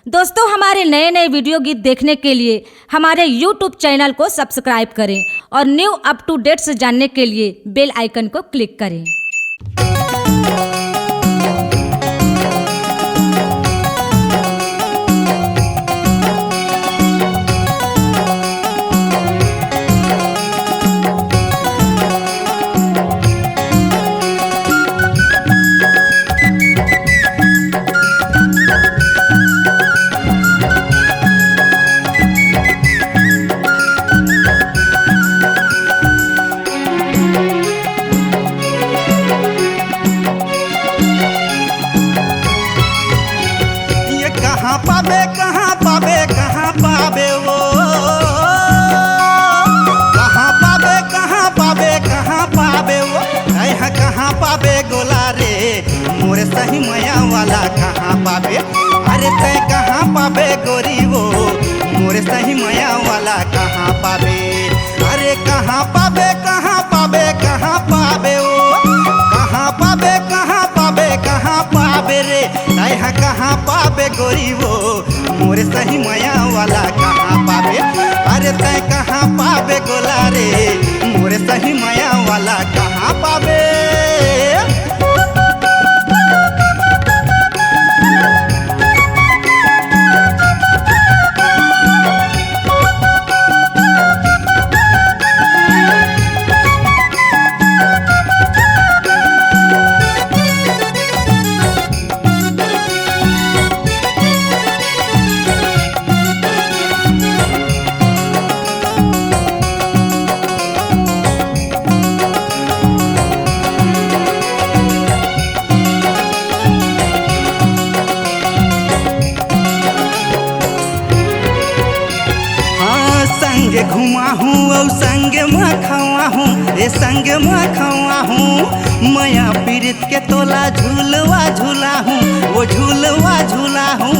दोस्तों, हमारे नए नए वीडियो गीत देखने के लिए हमारे YouTube चैनल को सब्सक्राइब करें और न्यू अप टू डेट्स जानने के लिए बेल आइकन को क्लिक करें। कहाँ पाबे वो कहाँ पाबे गोला रे मोरे सही मया वाला कहाँ पाबे। अरे तय कहाँ पाबे गोरी वो मोरे सही मया वाला कहाँ पाबे। अरे कहाँ पाबे वो कहाँ पाबे रे तय कहाँ पाबे गोरी वो मोरे सही मया वाला कहाँ पाबे। अरे तय कहाँ पाबे गोला रे मोरे सही मया वाला कहाँ पाबे। संग घुमा हूँ और संग में खवा हूँ रे संग में खवा हूँ मया पीड़ित के तोला झूलवा झूला हूँ वो झूलवा झूला हूँ।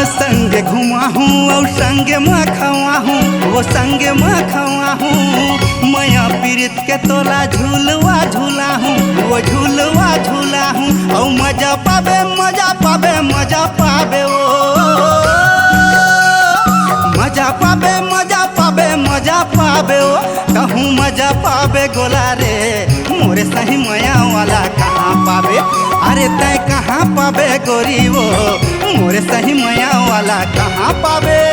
संग घुमा हूँ और संग में खवा हूँ वो संग में खवा हूँ मया पीड़ित के तोला झूलवा झूला हूँ वो झूलवा झूला हूँ और मजा पाबे वो मजा पाबे वो कहूँ मजा पाबे गोला रे मोरे सही मया वाला कहाँ पाबे। अरे तय कहाँ पाबे गोरी वो मोरे सही मया वाला कहाँ पाबे।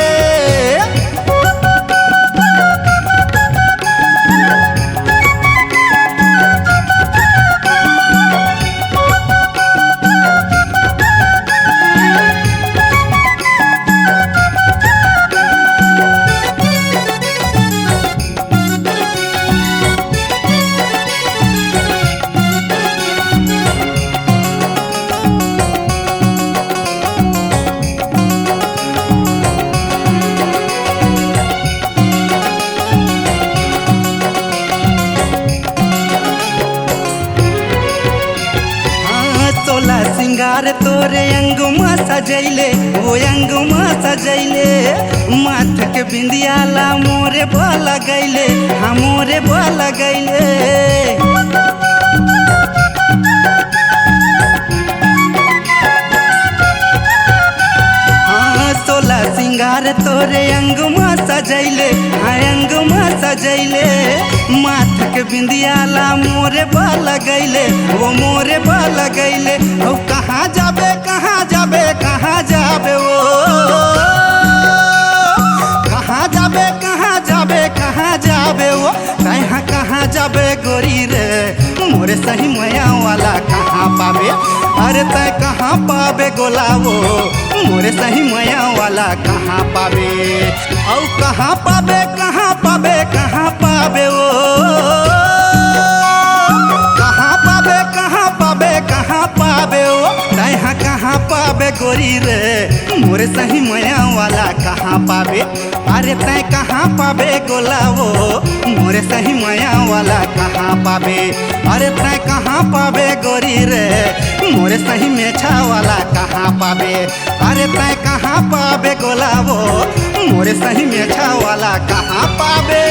सिंगार तोरे अंगुमा सजैले वो अंगुमा सजैले माथ के बिंदियाला मोरे बल गैले हाँ मोरे बल गैले। हाँ सोला सिंगार तोरे अंगुमा सजैले हाँ अंगुमा सजैले माथ के बिंदियाला मोरे बल गैले वो मोरे बल गैले। ओ कहाँ जाबे वो कहाँ जाबे वो कहाँ जाबे गोरी रे मोरे सही मया वाला कहाँ पाबे। अरे तय कहाँ पाबे गोला वो मोरे सही मया वाला कहाँ पाबे। औ कहाँ पाबे वो कहाँ पाबे वो तय कहाँ पाबे गोरी रे मोरे सही मया वाला कहाँ पाबे। अरे तय कहाँ पाबे गोला वो मोरे सही मया वाला कहाँ पाबे। अरे तय कहाँ पाबे गोरी रे मोरे सही मेछा वाला कहाँ पाबे। अरे तय कहाँ पाबे गोला वो मोरे सही मेछा वाला कहाँ पाबे।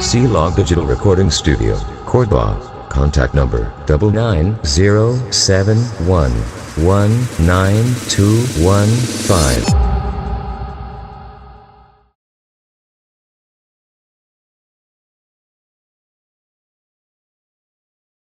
C-Log Digital Recording Studio, Cordoba. Contact number 99071192115.